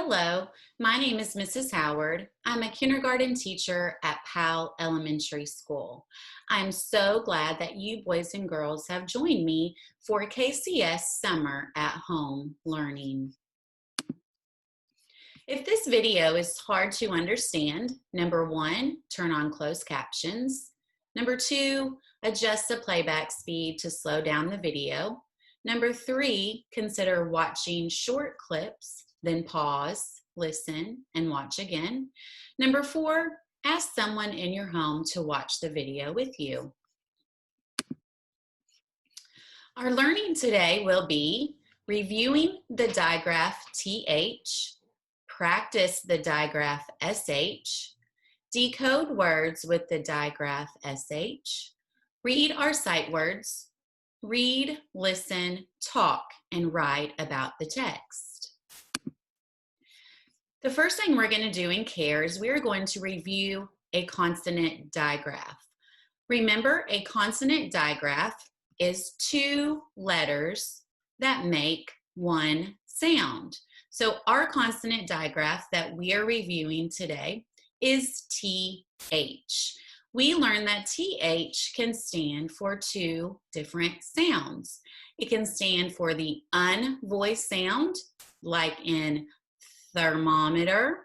Hello, my name is Mrs. Howard. I'm a kindergarten teacher at Powell Elementary School. I'm so glad that you boys and girls have joined me for KCS Summer at Home Learning. If this video is hard to understand, number 1, turn on closed captions. Number 2, adjust the playback speed to slow down the video. Number 3, consider watching short clips, then pause, listen, and watch again. Number 4, ask someone in your home to watch the video with you. Our learning today will be reviewing the digraph TH, practice the digraph SH, decode words with the digraph SH, read our sight words, read, listen, talk, and write about the text. The first thing we're going to do in CARE is we're going to review a consonant digraph. Remember, a consonant digraph is 2 letters that make one sound. So our consonant digraph that we are reviewing today is TH. We learned that TH can stand for 2 different sounds. It can stand for the unvoiced sound, like in thermometer.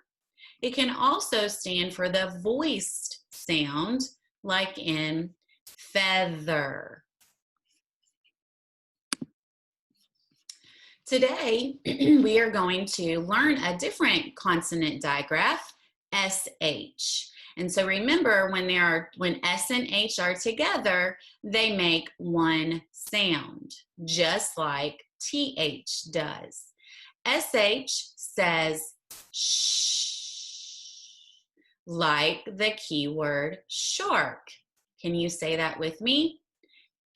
It can also stand for the voiced sound, like in feather. Today, we are going to learn a different consonant digraph, SH. And so remember, when S and H are together, they make one sound, just like TH does. SH says shh, like the keyword shark. Can you say that with me?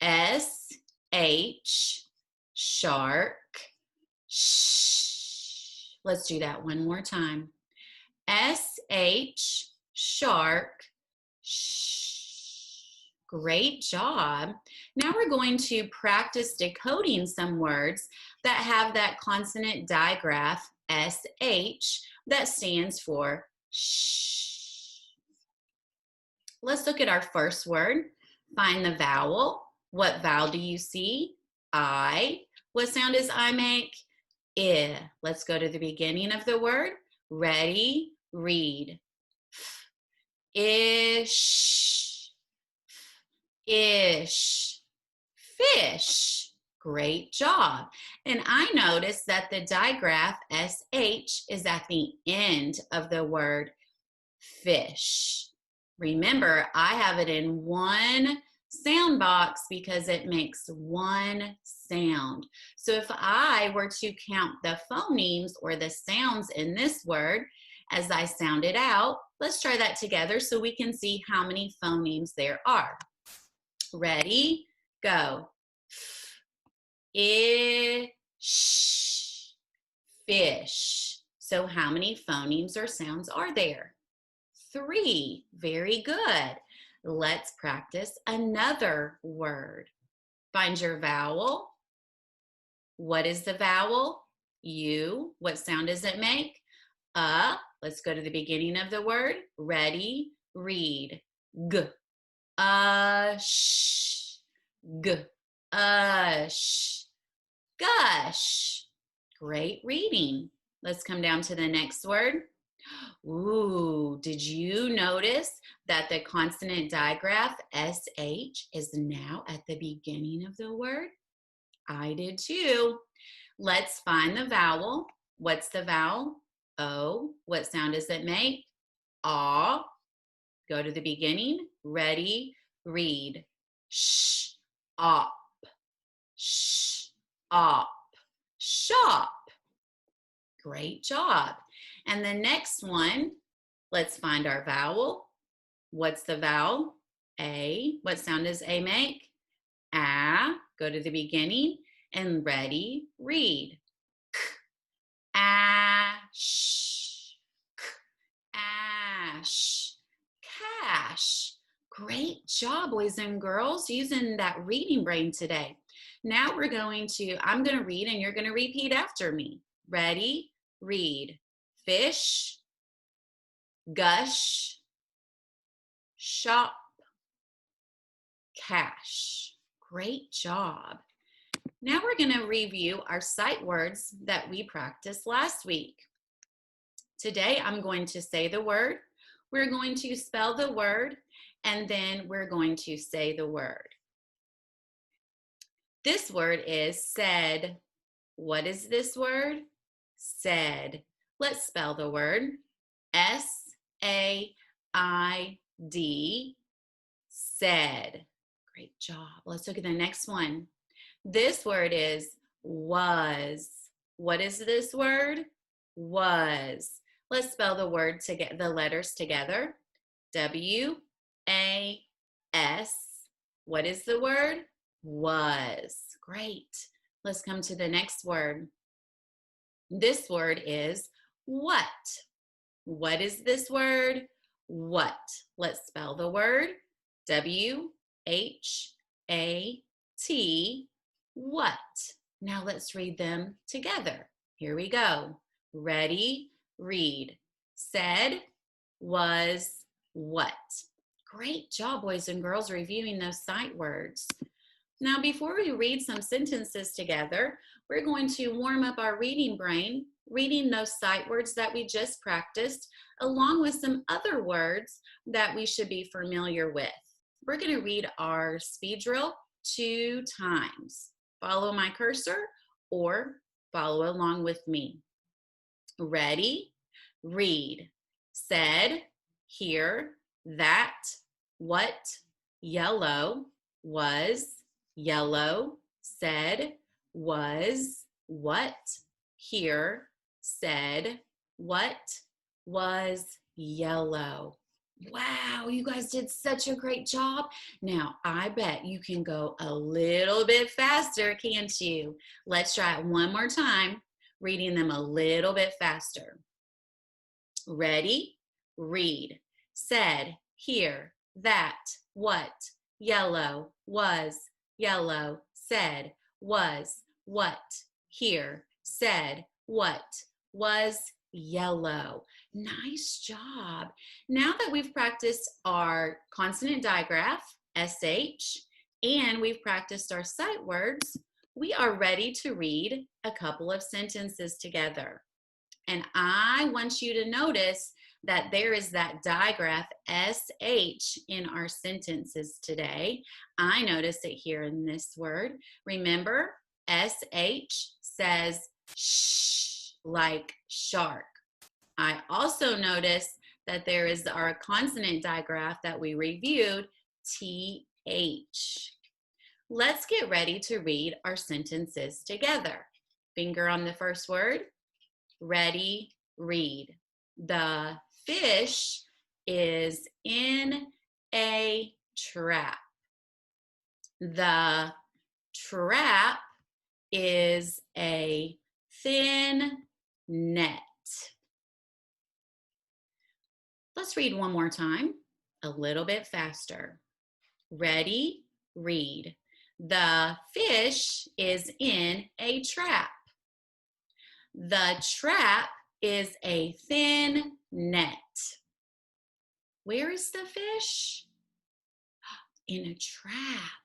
S-H, shark, shh. Let's do that one more time. S-H, shark, shh. Great job. Now we're going to practice decoding some words that have that consonant digraph SH that stands for shh. Let's look at our first word. Find the vowel. What vowel do you see? I. What sound does I make? I. Let's go to the beginning of the word. Ready, read. Ish, ish, fish. Great job. And I noticed that the digraph SH is at the end of the word fish. Remember, I have it in one sound box because it makes one sound. So if I were to count the phonemes or the sounds in this word as I sound it out, let's try that together so we can see how many phonemes there are. Ready? Go. Ish, fish. So how many phonemes or sounds are there? 3. Very good. Let's practice another word. Find your vowel. What is the vowel? U. What sound does it make? Let's go to the beginning of the word. Ready, read. G. Sh. G. Sh. Gush. Great reading. Let's come down to the next word. Ooh, did you notice that the consonant digraph SH is now at the beginning of the word? I did too. Let's find the vowel. What's the vowel? O. What sound does it make? Ah. Go to the beginning. Ready, read. Sh. Op. Sh. Op. Shop. Great job. And the next one, let's find our vowel. What's the vowel? A. What sound does A make? A. Go to the beginning and ready, read. K. Ash. K. Ash. Cash. Great job, boys and girls, using that reading brain today. Now I'm going to read and you're going to repeat after me. Ready? Read. fish, gush, shop, cash. Great job. Now we're going to review our sight words that we practiced last week. Today I'm going to say the word, we're going to spell the word, and then we're going to say the word. This word is said. What is this word? Said. Let's spell the word. S-A-I-D. Said. Great job. Let's look at the next one. This word is was. What is this word? Was. Let's spell the word to get the letters together. W-A-S. What is the word? Was. Great. Let's come to the next word. This word is what. What is this word? What. Let's spell the word. W-H-A-T. What. Now let's read them together. Here we go. Ready? Read. Said, was, what. Great job, boys and girls, reviewing those sight words. Now, before we read some sentences together, we're going to warm up our reading brain, reading those sight words that we just practiced, along with some other words that we should be familiar with. We're going to read our speed drill 2 times. Follow my cursor or follow along with me. Ready? Read. Said, here, that, what, yellow, was, yellow, said, was, what, here, said, what, was, yellow. Wow, you guys did such a great job. Now, I bet you can go a little bit faster, can't you? Let's try it one more time, reading them a little bit faster. Ready? Read. Said, here, that, what, yellow, was, yellow, said, was, what, here, said, what, was, yellow. Nice job. Now that we've practiced our consonant digraph, SH, and we've practiced our sight words, we are ready to read a couple of sentences together. And I want you to notice that there is that digraph SH in our sentences today. I noticed it here in this word. Remember, SH says shh, like shark. I also noticed that there is our consonant digraph that we reviewed, TH. Let's get ready to read our sentences together. Finger on the first word. Ready, read. The fish is in a trap. The trap is a thin net. Let's read one more time, a little bit faster. Ready, read. The fish is in a trap. The trap is a thin net. Where is the fish? In a trap.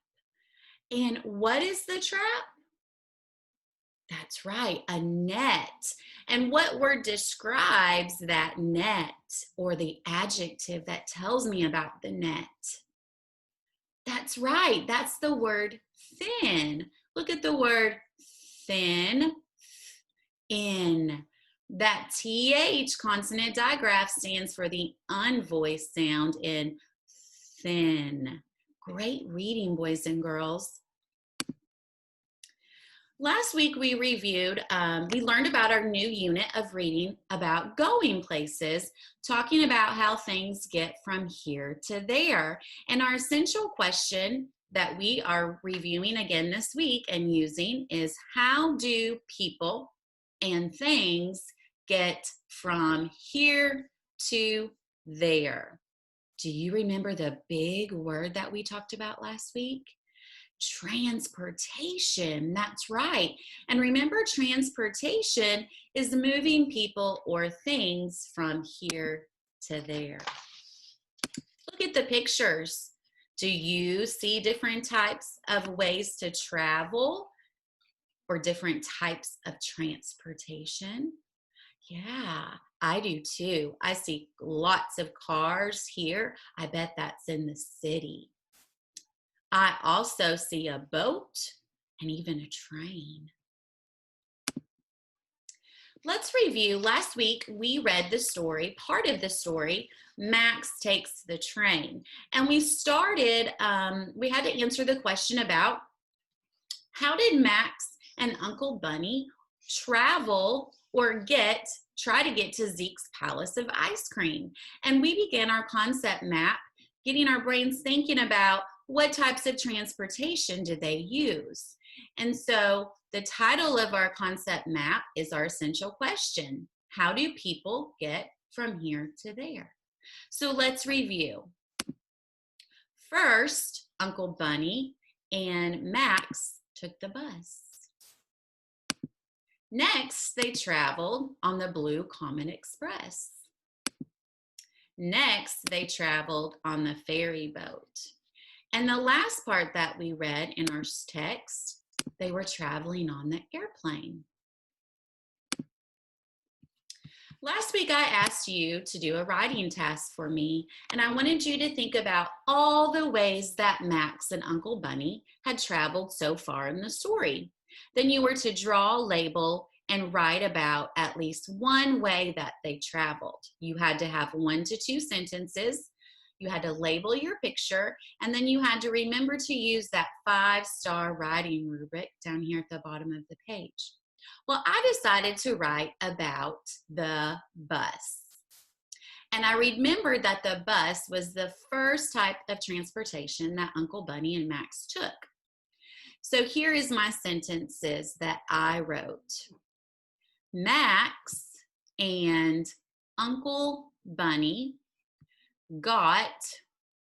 And what is the trap? That's right, a net. And what word describes that net, or the adjective that tells me about the net? That's right, that's the word thin. Look at the word thin, in. That TH consonant digraph stands for the unvoiced sound in thin. Great reading, boys and girls. Last week we reviewed, we learned about our new unit of reading about going places, talking about how things get from here to there. And our essential question that we are reviewing again this week and using is, how do people and things get from here to there? Do you remember the big word that we talked about last week? Transportation, that's right. And remember, transportation is moving people or things from here to there. Look at the pictures. Do you see different types of ways to travel or different types of transportation? Yeah, I do too. I see lots of cars here. I bet that's in the city. I also see a boat and even a train. Let's review. Last week, we read the story, part of the story, Max Takes the Train. And we started, we had to answer the question about how did Max and Uncle Bunny travel or try to get to Zeke's Palace of Ice Cream? And we began our concept map, getting our brains thinking about what types of transportation did they use. And so the title of our concept map is our essential question. How do people get from here to there? So let's review. First, Uncle Bunny and Max took the bus. Next, they traveled on the Blue Comet Express. Next, they traveled on the ferry boat. And the last part that we read in our text, they were traveling on the airplane. Last week, I asked you to do a writing task for me, and I wanted you to think about all the ways that Max and Uncle Bunny had traveled so far in the story. Then you were to draw, label, and write about at least one way that they traveled. You had to have 1 to 2 sentences. You had to label your picture, and then you had to remember to use that 5-star writing rubric down here at the bottom of the page. Well, I decided to write about the bus. And I remembered that the bus was the first type of transportation that Uncle Bunny and Max took. So here is my sentences that I wrote. Max and Uncle Bunny got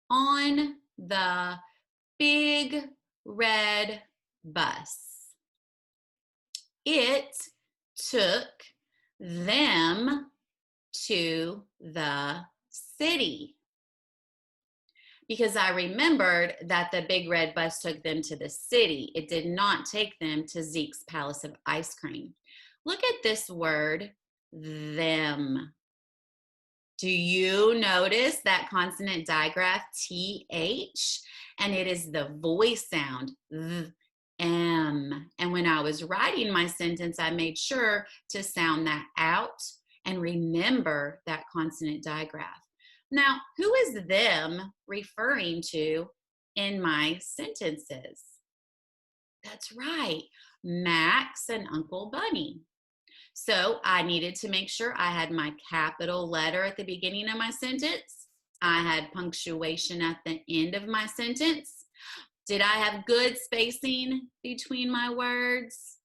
on the big red bus. It took them to the city. Because I remembered that the big red bus took them to the city. It did not take them to Zeke's Palace of Ice Cream. Look at this word, them. Do you notice that consonant digraph TH? And it is the voice sound, M. And when I was writing my sentence, I made sure to sound that out and remember that consonant digraph. Now, who is them referring to in my sentences? That's right, Max and Uncle Bunny. So I needed to make sure I had my capital letter at the beginning of my sentence. I had punctuation at the end of my sentence. Did I have good spacing between my words?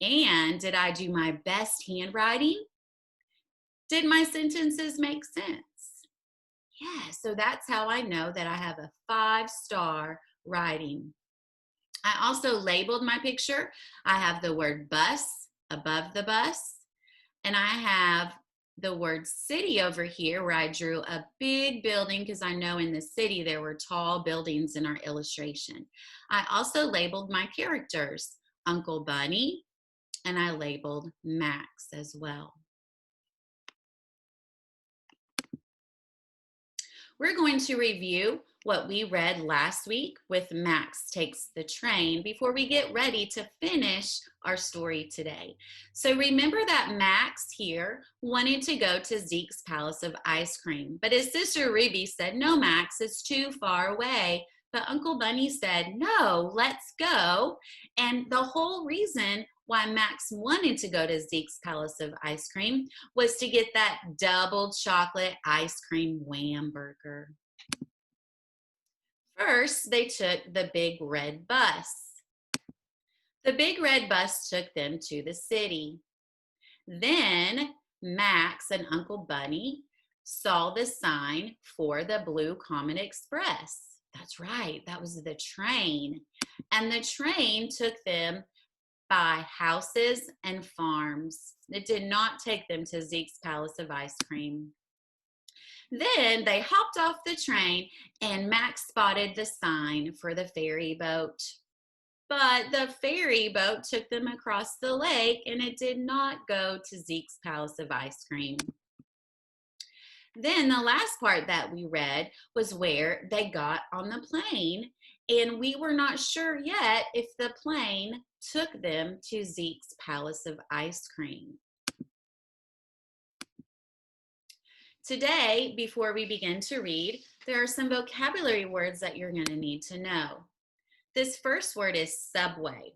And did I do my best handwriting? Did my sentences make sense? Yeah, so that's how I know that I have a 5-star writing. I also labeled my picture. I have the word bus above the bus, and I have the word city over here where I drew a big building because I know in the city there were tall buildings in our illustration. I also labeled my characters, Uncle Bunny, and I labeled Max as well. We're going to review what we read last week with Max Takes the Train before we get ready to finish our story today. So remember that Max here wanted to go to Zeke's Palace of Ice Cream, but his sister Ruby said, no, Max, it's too far away. But Uncle Bunny said, no, let's go. And the whole reason why Max wanted to go to Zeke's Palace of Ice Cream was to get that double chocolate ice cream wham burger. First, they took the big red bus. The big red bus took them to the city. Then Max and Uncle Bunny saw the sign for the Blue Comet Express. That's right, that was the train. And the train took them by houses and farms. It did not take them to Zeke's Palace of Ice Cream. Then they hopped off the train and Max spotted the sign for the ferry boat. But the ferry boat took them across the lake and it did not go to Zeke's Palace of Ice Cream. Then the last part that we read was where they got on the plane, and we were not sure yet if the plane took them to Zeke's Palace of Ice Cream. Today, before we begin to read, there are some vocabulary words that you're going to need to know. This first word is subway.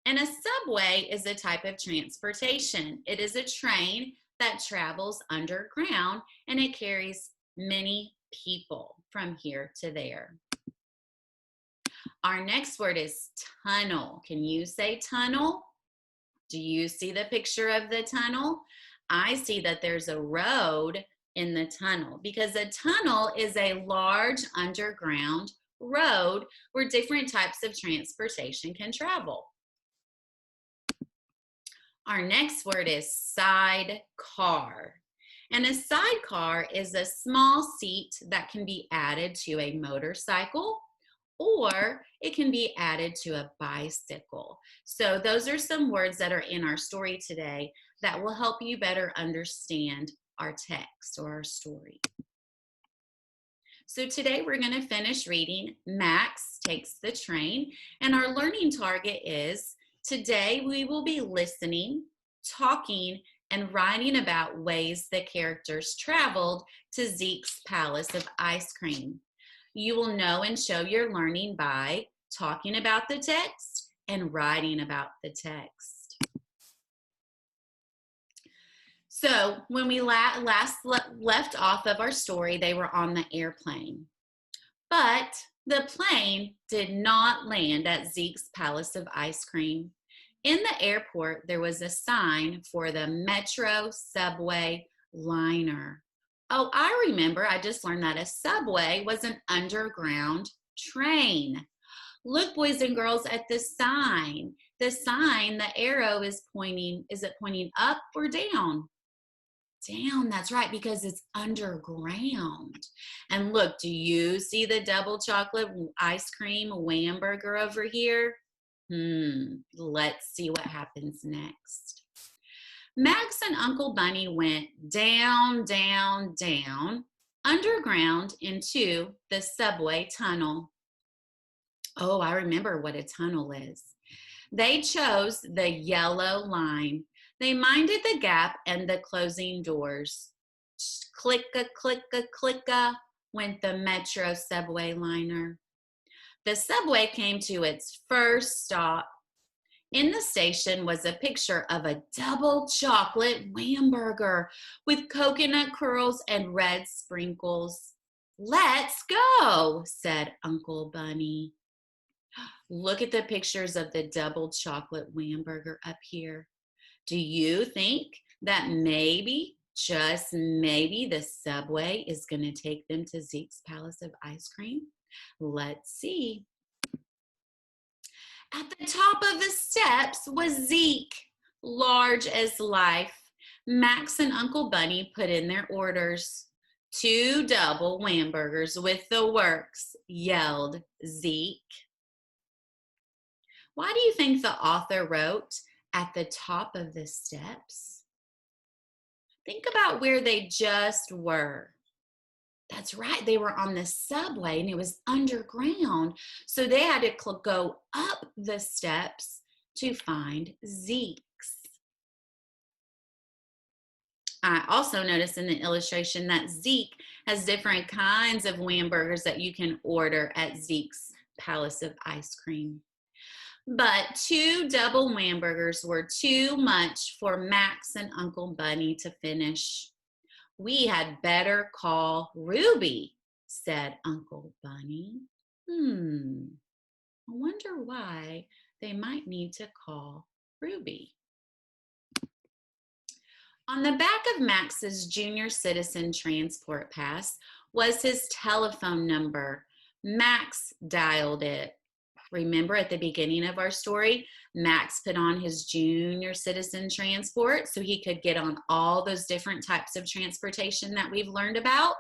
And a subway is a type of transportation. It is a train that travels underground and it carries many people from here to there. Our next word is tunnel. Can you say tunnel? Do you see the picture of the tunnel? I see that there's a road in the tunnel because a tunnel is a large underground road where different types of transportation can travel. Our next word is sidecar. And a sidecar is a small seat that can be added to a motorcycle or it can be added to a bicycle. So those are some words that are in our story today that will help you better understand our text or our story. So today we're going to finish reading Max Takes the Train, and our learning target is today we will be listening, talking, and writing about ways the characters traveled to Zeke's Palace of Ice Cream. You will know and show your learning by talking about the text and writing about the text. So when we last left off of our story, they were on the airplane. But the plane did not land at Zeke's Palace of Ice Cream. In the airport, there was a sign for the Metro Subway liner. Oh, I remember, I just learned that a subway was an underground train. Look, boys and girls, at the sign. The sign, the arrow is pointing up or down? Down, that's right, because it's underground. And look, do you see the double chocolate ice cream Whamburger over here? Let's see what happens next. Max and Uncle Bunny went down, down, down, underground into the subway tunnel. Oh, I remember what a tunnel is. They chose the yellow line. They minded the gap and the closing doors. Clicka, clicka, clicka went the Metro subway liner. The subway came to its first stop. In the station was a picture of a double chocolate Whamburger with coconut curls and red sprinkles. Let's go, said Uncle Bunny. Look at the pictures of the double chocolate Whamburger up here. Do you think that maybe, just maybe, the subway is going to take them to Zeke's Palace of Ice Cream? Let's see. At the top of the steps was Zeke, large as life. Max and Uncle Bunny put in their orders. 2 double Whamburgers with the works, yelled Zeke. Why do you think the author wrote at the top of the steps? Think about where they just were. That's right, they were on the subway and it was underground. So they had to go up the steps to find Zeke's. I also noticed in the illustration that Zeke has different kinds of Whamburgers that you can order at Zeke's Palace of Ice Cream. But 2 double Whamburgers were too much for Max and Uncle Bunny to finish. We had better call Ruby, said Uncle Bunny. I wonder why they might need to call Ruby. On the back of Max's Junior Citizen Transport Pass was his telephone number. Max dialed it. Remember at the beginning of our story, Max put on his junior citizen transport so he could get on all those different types of transportation that we've learned about.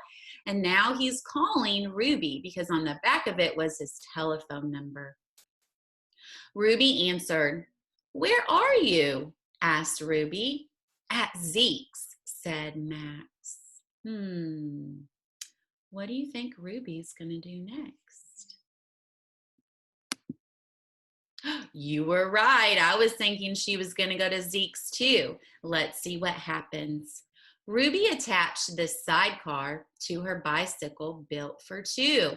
And now he's calling Ruby because on the back of it was his telephone number. Ruby answered. "Where are you?" asked Ruby. "At Zeke's," said Max. What do you think Ruby's going to do next? You were right. I was thinking she was going to go to Zeke's too. Let's see what happens. Ruby attached this sidecar to her bicycle built for two.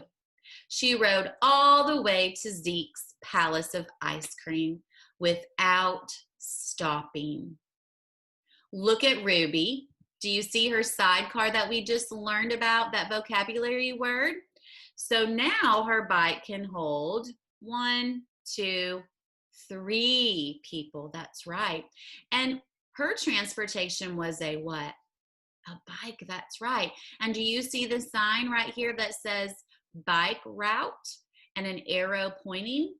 She rode all the way to Zeke's Palace of Ice Cream without stopping. Look at Ruby. Do you see her sidecar that we just learned about, that vocabulary word? So now her bike can hold 1, 2, 3 people. That's right. And her transportation was a what? A bike. That's right. And do you see the sign right here that says bike route and an arrow pointing?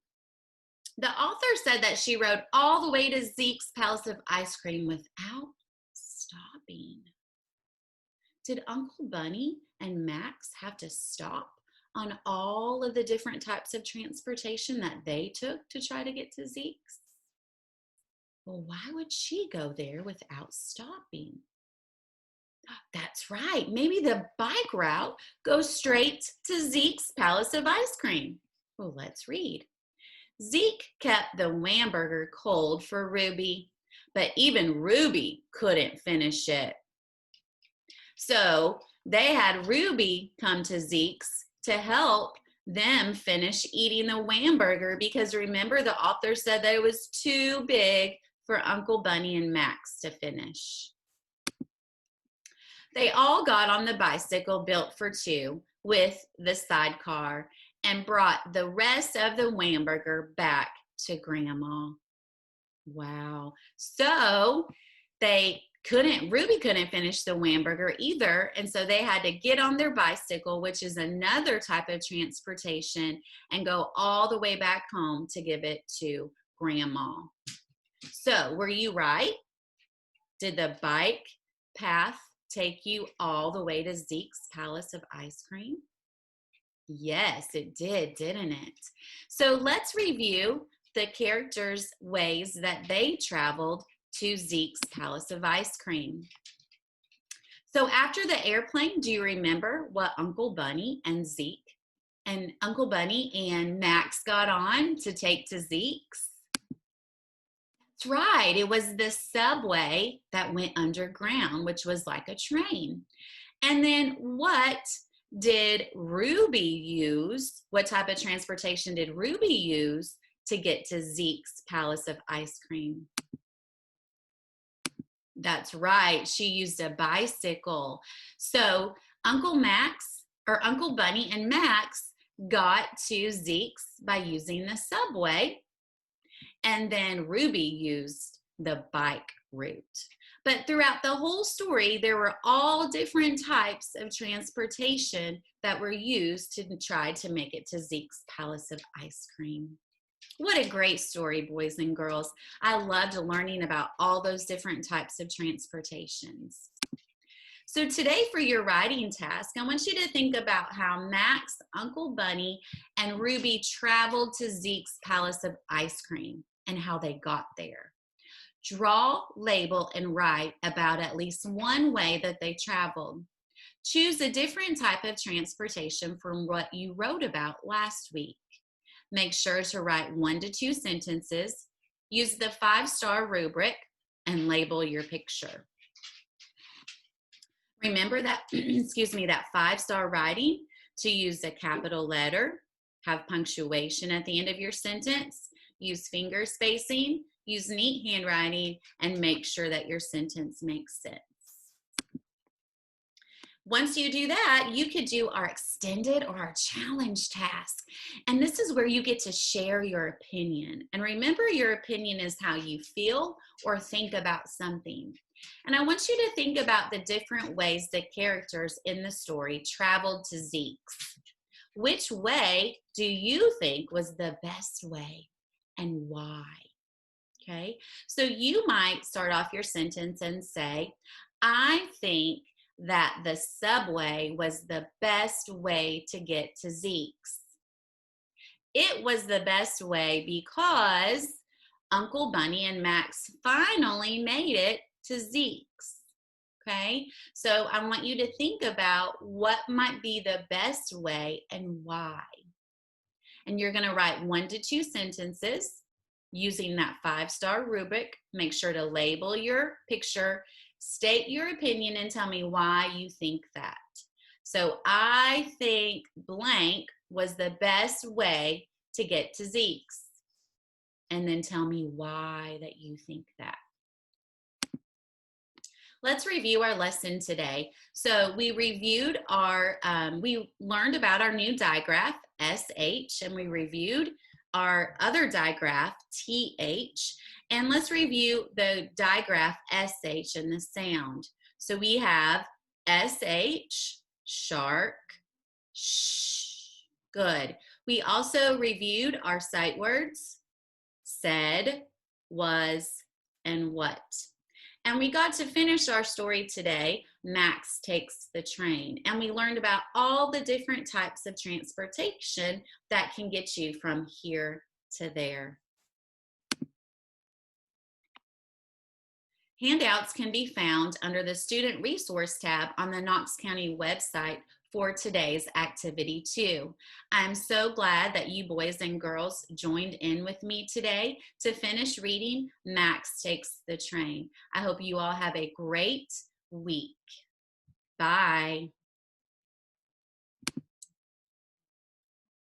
The author said that she rode all the way to Zeke's Palace of Ice Cream without stopping. Did Uncle Bunny and Max have to stop on all of the different types of transportation that they took to try to get to Zeke's? Well, why would she go there without stopping? That's right. Maybe the bike route goes straight to Zeke's Palace of Ice Cream. Well, let's read. Zeke kept the Whamburger cold for Ruby, but even Ruby couldn't finish it. So they had Ruby come to Zeke's to help them finish eating the Whamburger because remember the author said that it was too big for Uncle Bunny and Max to finish. They all got on the bicycle built for two with the sidecar and brought the rest of the Whamburger back to Grandma. Wow. So Ruby couldn't finish the Whamburger either, and so they had to get on their bicycle, which is another type of transportation, and go all the way back home to give it to Grandma. So, were you right? Did the bike path take you all the way to Zeke's Palace of Ice Cream? Yes, it did, didn't it? So let's review the characters' ways that they traveled to Zeke's Palace of Ice Cream. So after the airplane, do you remember what Uncle Bunny and Max got on to take to Zeke's? That's right. It was the subway that went underground, which was like a train. And then what did Ruby use? What type of transportation did Ruby use to get to Zeke's Palace of Ice Cream? That's right. She used a bicycle. So Uncle Bunny and Max got to Zeke's by using the subway. And then Ruby used the bike route. But throughout the whole story, there were all different types of transportation that were used to try to make it to Zeke's Palace of Ice Cream. What a great story, boys and girls. I loved learning about all those different types of transportations. So today for your writing task, I want you to think about how Max, Uncle Bunny, and Ruby traveled to Zeke's Palace of Ice Cream and how they got there. Draw, label, and write about at least one way that they traveled. Choose a different type of transportation from what you wrote about last week. Make sure to write 1 to 2 sentences. Use the 5-star rubric and label your picture. Remember that, that 5-star writing to use a capital letter, have punctuation at the end of your sentence, use finger spacing, use neat handwriting, and make sure that your sentence makes sense. Once you do that, you could do our extended or our challenge task. And this is where you get to share your opinion. And remember, your opinion is how you feel or think about something. And I want you to think about the different ways the characters in the story traveled to Zeke's. Which way do you think was the best way and why? Okay, so you might start off your sentence and say, I think that the subway was the best way to get to Zeke's. It was the best way because Uncle Bunny and Max finally made it to Zeke's. Okay, so I want you to think about what might be the best way and why. And you're going to write 1 to 2 sentences using that 5-star rubric. Make sure to label your picture, state your opinion, and tell me why you think that. So I think blank was the best way to get to Zeke's. And then tell me why that you think that. Let's review our lesson today. So we reviewed we learned about our new digraph, SH, and we reviewed our other digraph, TH. And let's review the digraph SH and the sound. So we have SH, shark, shh. Good. We also reviewed our sight words, said, was, and what. And we got to finish our story today, Max Takes the Train. And we learned about all the different types of transportation that can get you from here to there. Handouts can be found under the Student Resource tab on the Knox County website for today's activity 2. I'm so glad that you boys and girls joined in with me today to finish reading Max Takes the Train. I hope you all have a great week. Bye.